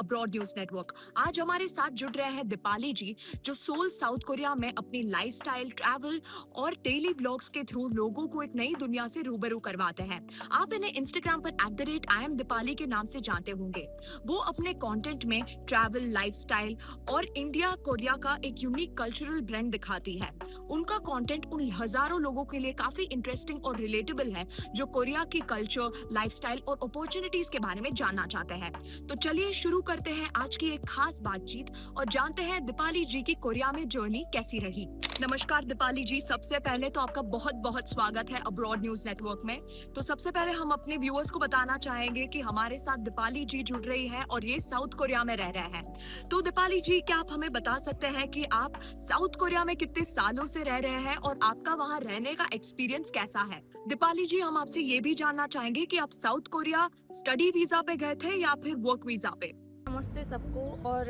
Abroad news network. आज हमारे साथ जुड़ रहे हैं दीपाली जी, जो सोल साउथ कोरिया में अपनी लाइफस्टाइल, ट्रैवल और डेली ब्लॉग्स के थ्रू लोगों को एक नई दुनिया से रूबरू करवाते हैं। आप इन्हें इंस्टाग्राम पर @IamDipali के नाम से जानते होंगे। वो अपने कंटेंट में ट्रैवल, लाइफस्टाइल और इंडिया कोरिया का एक यूनिक कल्चरल ब्रांड दिखाती है। उनका कंटेंट उन हजारों लोगों के लिए काफी इंटरेस्टिंग और रिलेटेबल है जो कोरिया की कल्चर, लाइफस्टाइल और अपॉर्चुनिटीज के बारे में जानना चाहते हैं। तो चलिए शुरू करते हैं आज की एक खास बातचीत और जानते हैं दीपाली जी की कोरिया में जर्नी कैसी रही। नमस्कार दीपाली जी, सबसे पहले तो आपका बहुत बहुत स्वागत है अब्रॉड न्यूज नेटवर्क में। तो सबसे पहले हम अपने व्यूअर्स को बताना चाहेंगे कि हमारे साथ दीपाली जी जुड़ रही है और ये साउथ कोरिया में रह रहे हैं। तो दीपाली जी, क्या आप हमें बता सकते हैं कि आप साउथ कोरिया में कितने सालों से रह रहे हैं और आपका वहाँ रहने का एक्सपीरियंस कैसा है? दीपाली जी, हम आपसे ये भी जानना चाहेंगे कि आप साउथ कोरिया स्टडी वीजा पे गए थे या फिर वर्क वीजा पे? नमस्ते सबको और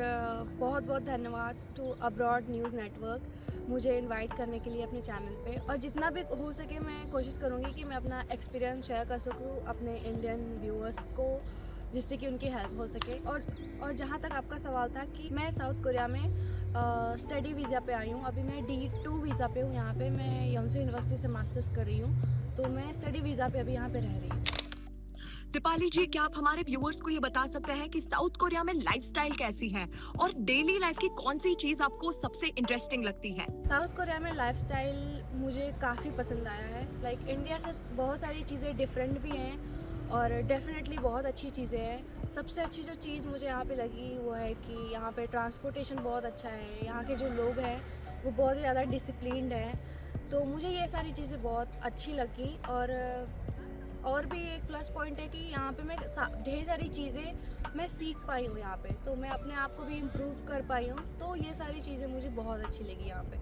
बहुत बहुत धन्यवाद टू अब्रॉड न्यूज़ नेटवर्क मुझे इनवाइट करने के लिए अपने चैनल पे। और जितना भी हो सके मैं कोशिश करूँगी कि मैं अपना एक्सपीरियंस शेयर कर सकूँ अपने इंडियन व्यूअर्स को, जिससे कि उनकी हेल्प हो सके। और जहाँ तक आपका सवाल था कि मैं साउथ कोरिया में स्टडी वीज़ा पे आई हूँ। अभी मैं D2 वीज़ा पे हूँ। यहाँ पे मैं योनसेल यूनिवर्सिटी से मास्टर्स कर रही हूँ, तो मैं स्टडी वीज़ा पे अभी यहाँ पे रह रही हूँ। दीपाली जी, क्या आप हमारे व्यूअर्स को ये बता सकते हैं कि साउथ कोरिया में लाइफस्टाइल कैसी है और डेली लाइफ की कौन सी चीज आपको सबसे इंटरेस्टिंग लगती है? साउथ कोरिया में लाइफस्टाइल मुझे काफ़ी पसंद आया है। लाइक इंडिया से बहुत सारी चीज़ें डिफरेंट भी हैं और डेफिनेटली बहुत अच्छी चीज़ें हैं। सबसे अच्छी जो चीज़ मुझे यहाँ पे लगी वो है कि यहाँ पे ट्रांसपोर्टेशन बहुत अच्छा है। यहाँ के जो लोग हैं वो बहुत ही ज़्यादा डिसिप्लिन्ड हैं, तो मुझे ये सारी चीज़ें बहुत अच्छी लगी। और भी एक प्लस पॉइंट है कि यहाँ पे मैं ढेर सारी चीज़ें मैं सीख पाई हूँ यहाँ पे, तो मैं अपने आप को भी इम्प्रूव कर पाई हूँ। तो ये सारी चीज़ें मुझे बहुत अच्छी लगी यहाँ पे।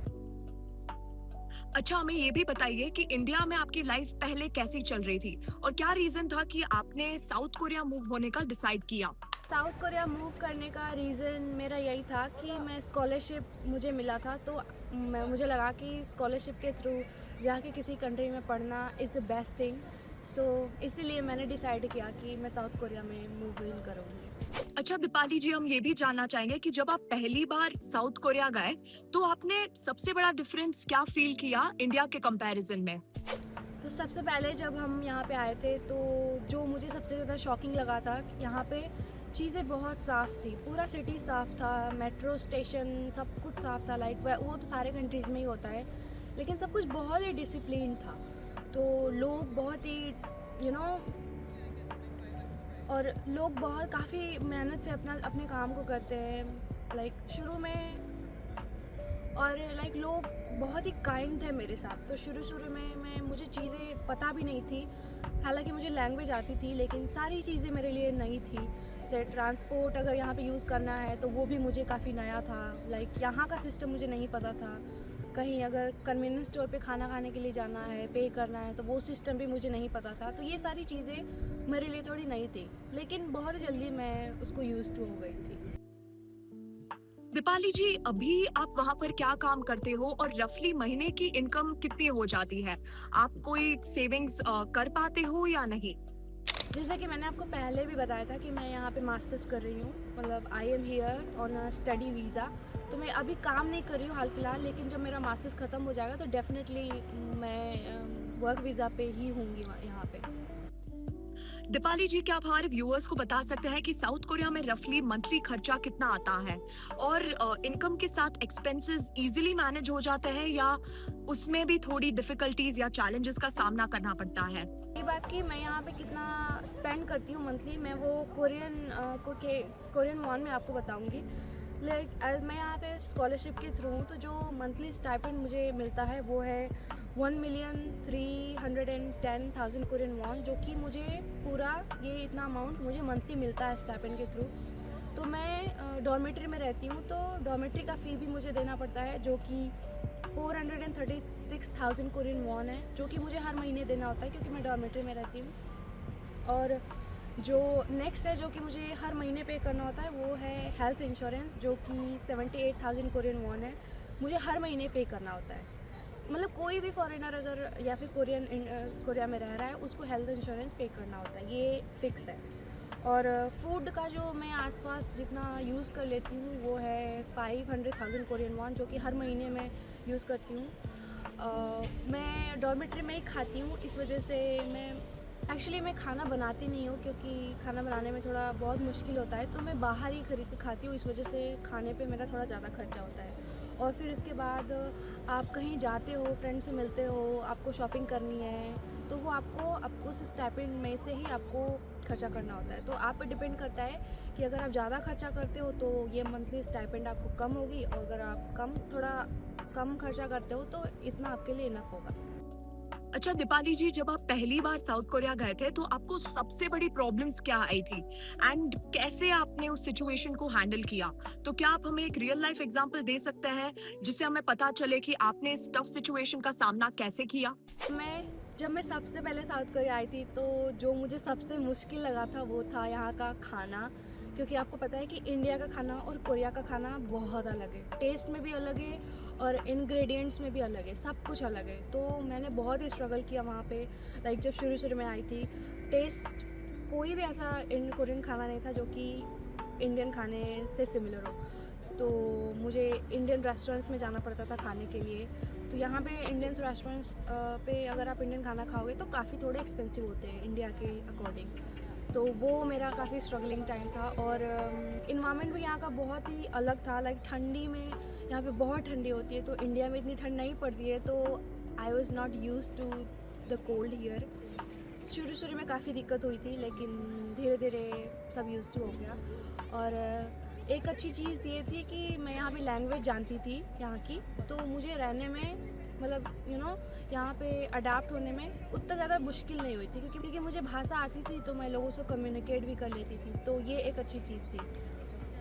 अच्छा, हमें ये भी बताइए कि इंडिया में आपकी लाइफ पहले कैसी चल रही थी और क्या रीजन था कि आपने साउथ कोरिया मूव होने का डिसाइड किया? साउथ कोरिया मूव करने का रीज़न मेरा यही था कि मैं स्कॉलरशिप मुझे मिला था, तो मुझे लगा कि स्कॉलरशिप के थ्रू जाके किसी कंट्री में पढ़ना इज़ द बेस्ट थिंग। सो इसीलिए मैंने डिसाइड किया कि मैं साउथ कोरिया में मूव इन करूँगी। अच्छा दीपाली जी, हम ये भी जानना चाहेंगे कि जब आप पहली बार साउथ कोरिया गए तो आपने सबसे बड़ा डिफरेंस क्या फील किया इंडिया के कंपैरिजन में? तो सबसे पहले जब हम यहाँ पे आए थे तो जो मुझे सबसे ज़्यादा शॉकिंग लगा था कि यहाँ पे चीज़ें बहुत साफ़ थी। पूरा सिटी साफ़ था, मेट्रो स्टेशन सब कुछ साफ़ था। लाइक वो तो सारे कंट्रीज़ में ही होता है, लेकिन सब कुछ बहुत ही डिसिप्लिन था। तो लोग बहुत ही यू नो और लोग बहुत काफ़ी मेहनत से अपने काम को करते हैं लाइक शुरू में। और लाइक लोग बहुत ही काइंड थे मेरे साथ। तो शुरू में मुझे चीज़ें पता भी नहीं थी, हालांकि मुझे लैंग्वेज आती थी, लेकिन सारी चीज़ें मेरे लिए नई थी। जैसे ट्रांसपोर्ट अगर यहाँ पे यूज़ करना है तो वो भी मुझे काफ़ी नया था। लाइक यहाँ का सिस्टम मुझे नहीं पता था। कहीं अगर कन्वीनियंस स्टोर पे खाना खाने के लिए जाना है, पे करना है, तो वो सिस्टम भी मुझे नहीं पता था। तो ये सारी चीज़ें मेरे लिए थोड़ी नई थी, लेकिन बहुत ही जल्दी मैं उसको यूज़ टू हो गई थी। दीपाली जी, अभी आप वहाँ पर क्या काम करते हो और रफली महीने की इनकम कितनी हो जाती है? आप कोई सेविंग्स कर पाते हो या नहीं? जैसे कि मैंने आपको पहले भी बताया था कि मैं यहाँ पे मास्टर्स कर रही हूँ, मतलब I am here on a study visa. तो मैं अभी काम नहीं कर रही हूँ हाल फिलहाल, लेकिन जब मेरा मास्टर्स ख़त्म हो जाएगा तो डेफिनेटली मैं वर्क वीज़ा पे ही होंगी यहाँ पे। दीपाली जी, क्या आप हमारे व्यूअर्स को बता सकते हैं कि साउथ कोरिया में रफली मंथली खर्चा कितना आता है और इनकम के साथ एक्सपेंसेस इजीली मैनेज हो जाते हैं या उसमें भी थोड़ी डिफिकल्टीज या चैलेंजेस का सामना करना पड़ता है? ये बात कि मैं यहाँ पे कितना स्पेंड करती हूँ मंथली, मैं वो कोरियन वॉन में आपको बताऊँगी। लाइक मैं यहाँ पे स्कॉलरशिप के थ्रू हूँ, तो जो मंथली स्टाइपेंड मुझे मिलता है वो है 1,310,000 कोरियन वॉन, जो कि मुझे पूरा ये इतना अमाउंट मुझे मंथली मिलता है स्टाइपेंड के थ्रू। तो मैं डॉर्मेट्री में रहती हूँ, तो डॉर्मेट्री का फ़ी भी मुझे देना पड़ता है, जो कि 436,000 कोरियन वॉन है, जो कि मुझे हर महीने देना होता है क्योंकि मैं डॉर्मेट्री में रहती हूँ। और जो नेक्स्ट है जो कि मुझे हर महीने पे करना होता है वो है हेल्थ इंश्योरेंस, जो कि 78,000 कोरियन वॉन है, मुझे हर महीने पे करना होता है। मतलब कोई भी फॉरेनर अगर या फिर कोरिया में रह रहा है उसको हेल्थ इंश्योरेंस पे करना होता है, ये फिक्स है। और फूड का जो मैं आसपास जितना यूज़ कर लेती हूँ वो है 500,000 कोरियन वॉन, जो कि हर महीने मैं यूज़ करती हूँ। मैं डॉर्मेट्री में ही खाती हूँ, इस वजह से मैं खाना बनाती नहीं हूँ, क्योंकि खाना बनाने में थोड़ा बहुत मुश्किल होता है, तो मैं बाहर ही खरीद के खाती हूँ। इस वजह से खाने पे मेरा थोड़ा ज़्यादा खर्चा होता है। और फिर इसके बाद आप कहीं जाते हो, फ्रेंड से मिलते हो, आपको शॉपिंग करनी है, तो वो आपको उस स्टाइपेंड में से ही आपको खर्चा करना होता है। तो आप पे डिपेंड करता है कि अगर आप ज़्यादा खर्चा करते हो तो ये मंथली स्टाइपेंड आपको कम होगी, और अगर आप थोड़ा कम खर्चा करते हो तो इतना आपके लिए इनफ होगा। अच्छा दीपाली जी, जब आप पहली बार साउथ कोरिया गए थे तो आपको सबसे बड़ी प्रॉब्लम्स क्या आई थी एंड कैसे आपने उस सिचुएशन को हैंडल किया? तो क्या आप हमें एक रियल लाइफ एग्जांपल दे सकते हैं जिससे हमें पता चले कि आपने इस टफ सिचुएशन का सामना कैसे किया? मैं जब मैं सबसे पहले साउथ कोरिया आई थी, तो जो मुझे सबसे मुश्किल लगा था वो था यहाँ का खाना। क्योंकि आपको पता है कि इंडिया का खाना और कोरिया का खाना बहुत अलग है, टेस्ट में भी अलग है और इंग्रेडिएंट्स में भी अलग है, सब कुछ अलग है। तो मैंने बहुत ही स्ट्रगल किया वहाँ पे। लाइक जब शुरू शुरू में आई थी, टेस्ट कोई भी ऐसा कोरियन खाना नहीं था जो कि इंडियन खाने से सिमिलर हो। तो मुझे इंडियन रेस्टोरेंट्स में जाना पड़ता था खाने के लिए। तो यहाँ पे इंडियन रेस्टोरेंट्स पे अगर आप इंडियन खाना खाओगे तो काफ़ी थोड़े एक्सपेंसिव होते हैं इंडिया के अकॉर्डिंग। तो वो मेरा काफ़ी स्ट्रगलिंग टाइम था। और इन्वायरमेंट भी यहाँ का बहुत ही अलग था। लाइक ठंडी में यहाँ पे बहुत ठंडी होती है, तो इंडिया में इतनी ठंड नहीं पड़ती है, तो I was not use to the cold here. शुरू शुरू में काफ़ी दिक्कत हुई थी, लेकिन धीरे धीरे सब यूज टू हो गया। और एक अच्छी चीज़ ये थी कि मैं यहाँ पे लैंग्वेज जानती थी यहाँ की, तो मुझे रहने में मतलब यहाँ पे अडाप्ट होने में उतना ज़्यादा मुश्किल नहीं हुई थी, क्योंकि मुझे भाषा आती थी, तो मैं लोगों से कम्युनिकेट भी कर लेती थी। तो ये एक अच्छी चीज़ थी।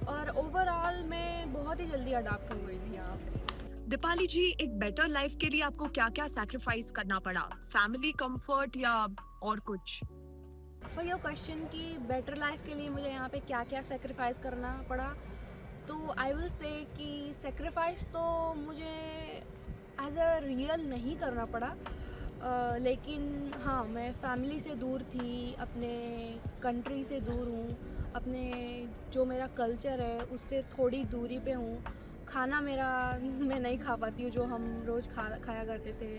और ओवरऑल मैं बहुत ही जल्दी अडाप्ट हो गई थी यहाँ पे। दीपाली जी, एक बेटर लाइफ के लिए आपको क्या-क्या सैक्रिफाइस करना पड़ा? फैमिली कंफर्ट या और कुछ? फॉर योर क्वेश्चन कि बेटर लाइफ के लिए मुझे यहाँ पे क्या क्या सेक्रीफाइस करना पड़ा, तो आई विल से कि सेक्रीफाइस तो मुझे एज अ रियल नहीं करना पड़ा। लेकिन हाँ, मैं फैमिली से दूर थी, अपने कंट्री से दूर हूँ, अपने जो मेरा कल्चर है उससे थोड़ी दूरी पे हूँ। खाना मेरा मैं नहीं खा पाती हूँ जो हम रोज़ खाया करते थे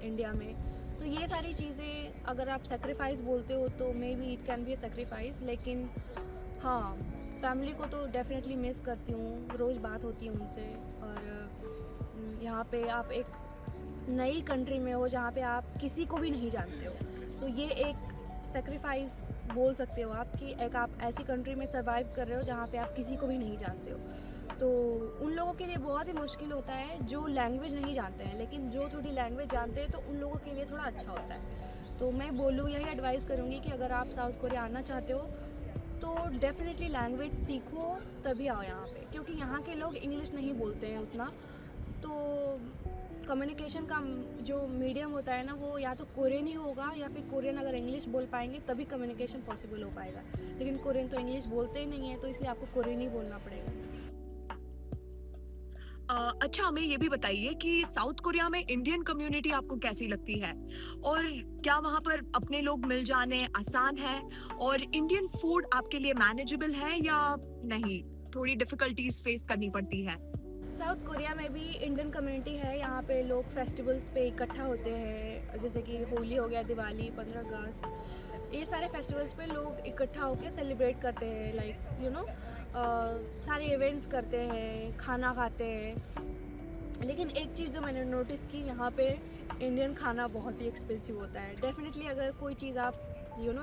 इंडिया में। तो ये सारी चीज़ें अगर आप सेक्रीफाइस बोलते हो तो may be it can be a sacrifice. लेकिन हाँ, फैमिली को तो डेफिनेटली मिस करती हूँ, रोज़ बात होती है उनसे। और यहाँ पे आप एक नई कंट्री में हो जहाँ पे आप किसी को भी नहीं जानते हो, तो ये एक सेक्रीफाइस बोल सकते हो आप कि एक आप ऐसी कंट्री में सर्वाइव कर रहे हो जहाँ पे आप किसी को भी नहीं जानते हो। तो उन लोगों के लिए बहुत ही मुश्किल होता है जो लैंग्वेज नहीं जानते हैं, लेकिन जो थोड़ी लैंग्वेज जानते हैं तो उन लोगों के लिए थोड़ा अच्छा होता है। तो मैं यही एडवाइस करूँगी कि अगर आप साउथ कोरिया आना चाहते हो तो डेफिनेटली लैंग्वेज सीखो, तभी आओ यहाँ पे, क्योंकि यहाँ के लोग इंग्लिश नहीं बोलते हैं उतना। तो कम्युनिकेशन का जो मीडियम होता है ना, वो या तो कोरियन ही होगा, या फिर कोरियन अगर इंग्लिश बोल पाएंगे तभी कम्युनिकेशन पॉसिबल हो पाएगा। लेकिन कोरियन तो इंग्लिश बोलते ही नहीं है, तो इसलिए आपको कोरियन ही बोलना पड़ेगा। अच्छा हमें ये भी बताइए कि साउथ कोरिया में इंडियन कम्युनिटी आपको कैसी लगती है? और क्या वहाँ पर अपने लोग मिल जाने आसान है? और इंडियन फूड आपके लिए मैनेजेबल है या नहीं? थोड़ी डिफिकल्टीज फेस करनी पड़ती है? साउथ कोरिया में भी इंडियन कम्युनिटी है। यहाँ पे लोग फेस्टिवल्स पे इकट्ठा होते हैं, जैसे कि होली हो गया, दिवाली, 15 अगस्त, ये सारे फेस्टिवल्स पे लोग इकट्ठा होकर सेलिब्रेट करते हैं। लाइक सारे इवेंट्स करते हैं, खाना खाते हैं। लेकिन एक चीज़ जो मैंने नोटिस की, यहाँ पे इंडियन खाना बहुत ही एक्सपेंसिव होता है। डेफिनेटली अगर कोई चीज़ आप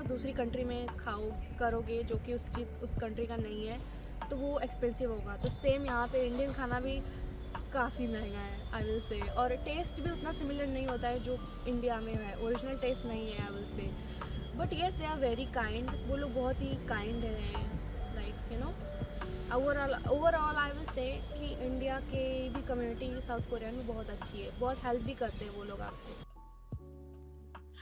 दूसरी कंट्री में खाओ करोगे जो कि उस कंट्री का नहीं है, तो वो एक्सपेंसिव होगा। तो सेम यहाँ पे इंडियन खाना भी काफ़ी महंगा है, आई विल से। और टेस्ट भी उतना सिमिलर नहीं होता है जो इंडिया में है, ओरिजिनल टेस्ट नहीं है, I will say. But yes, they are very kind, वो लोग बहुत ही काइंड हैं। Like overall I will say कि इंडिया के भी कम्युनिटी साउथ कोरिया में बहुत अच्छी है, बहुत हेल्प भी करते हैं वो लोग आपको।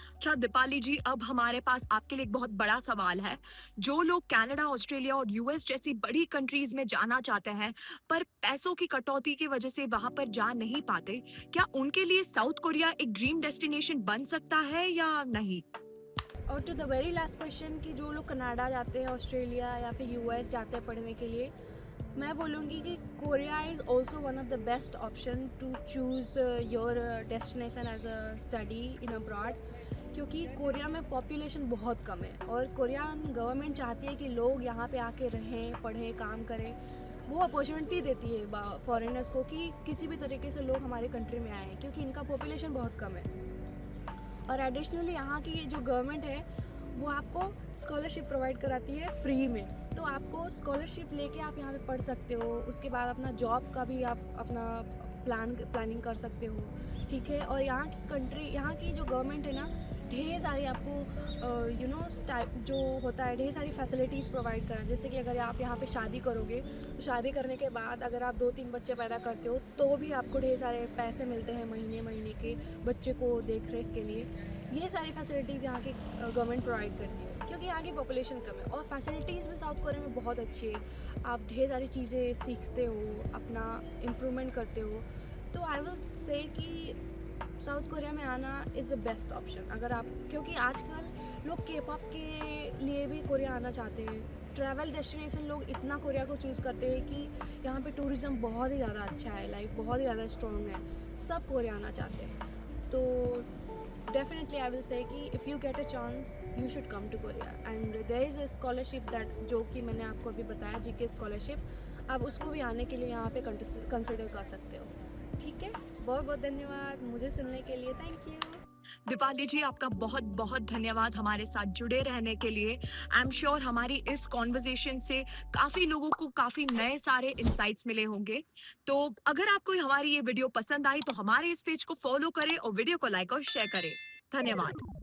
अच्छा दीपाली जी, अब हमारे पास आपके लिए एक बहुत बड़ा सवाल है। जो लोग कनाडा, ऑस्ट्रेलिया और यूएस जैसी बड़ी कंट्रीज में जाना चाहते हैं, पर पैसों की कटौती की वजह से वहां पर जा नहीं पाते, क्या उनके लिए साउथ कोरिया एक ड्रीम डेस्टिनेशन बन सकता है या नहीं? और to the very last question कि जो लोग कनाडा जाते हैं, ऑस्ट्रेलिया या फिर यूएस जाते हैं पढ़ने के लिए, मैं बोलूँगी कि Korea is also one of the best option to choose your destination as a study in abroad, क्योंकि कोरिया में पॉपुलेशन बहुत कम है और कोरियन गवर्नमेंट चाहती है कि लोग यहाँ पे आके रहें, पढ़ें, काम करें। वो अपॉर्चुनिटी देती है फॉरेनर्स को कि किसी भी तरीके से लोग हमारे कंट्री में आएँ, क्योंकि इनका पॉपुलेशन बहुत कम है। और एडिशनली यहाँ की जो गवर्नमेंट है वो आपको स्कॉलरशिप प्रोवाइड कराती है फ्री में, तो आपको स्कॉलरशिप लेके आप यहाँ पे पढ़ सकते हो। उसके बाद अपना जॉब का भी आप अपना प्लानिंग कर सकते हो, ठीक है। और यहाँ की जो गवर्नमेंट है ना, ढेर सारी आपको जो होता है ढेर सारी फैसिलिटीज़ प्रोवाइड करा। जैसे कि अगर आप यहाँ पे शादी करोगे तो शादी करने के बाद अगर आप 2-3 बच्चे पैदा करते हो तो भी आपको ढेर सारे पैसे मिलते हैं महीने महीने के बच्चे को देख रेख के लिए। ये सारी फैसिलिटीज़ यहाँ की गवर्नमेंट प्रोवाइड करती है, क्योंकि यहाँ की पॉपुलेशन कम है। और फैसिलिटीज़ भी साउथ कोरिया में बहुत अच्छी है, आप ढेर सारी चीज़ें सीखते हो, अपना इम्प्रूवमेंट करते हो। तो आई विल से कि साउथ कोरिया में आना इज़ द बेस्ट ऑप्शन अगर आप, क्योंकि आजकल लोग के पॉप के लिए भी कोरिया आना चाहते हैं। ट्रैवल डेस्टिनेशन लोग इतना कोरिया को चूज़ करते हैं कि यहाँ पे टूरिज़्म बहुत ही ज़्यादा अच्छा है, लाइक बहुत ही ज़्यादा स्ट्रॉन्ग है, सब कोरिया आना चाहते हैं। तो डेफिनेटली आई विल से कि if you get a chance you should come to Korea. And there is a scholarship that, जो कि मैंने आपको अभी बताया, जीके स्कॉलरशिप, आप उसको भी आने के लिए यहाँ पे कंसिडर कर सकते हो, ठीक है। बहुत बहुत धन्यवाद मुझे सुनने के लिए, थैंक यू। दीपाली जी, आपका बहुत बहुत धन्यवाद हमारे साथ जुड़े रहने के लिए। आई एम श्योर हमारी इस कॉन्वर्जेशन से काफ़ी लोगों को काफ़ी नए सारे इंसाइट्स मिले होंगे। तो अगर आपको हमारी ये वीडियो पसंद आई तो हमारे इस पेज को फॉलो करें और वीडियो को लाइक और शेयर करें। धन्यवाद।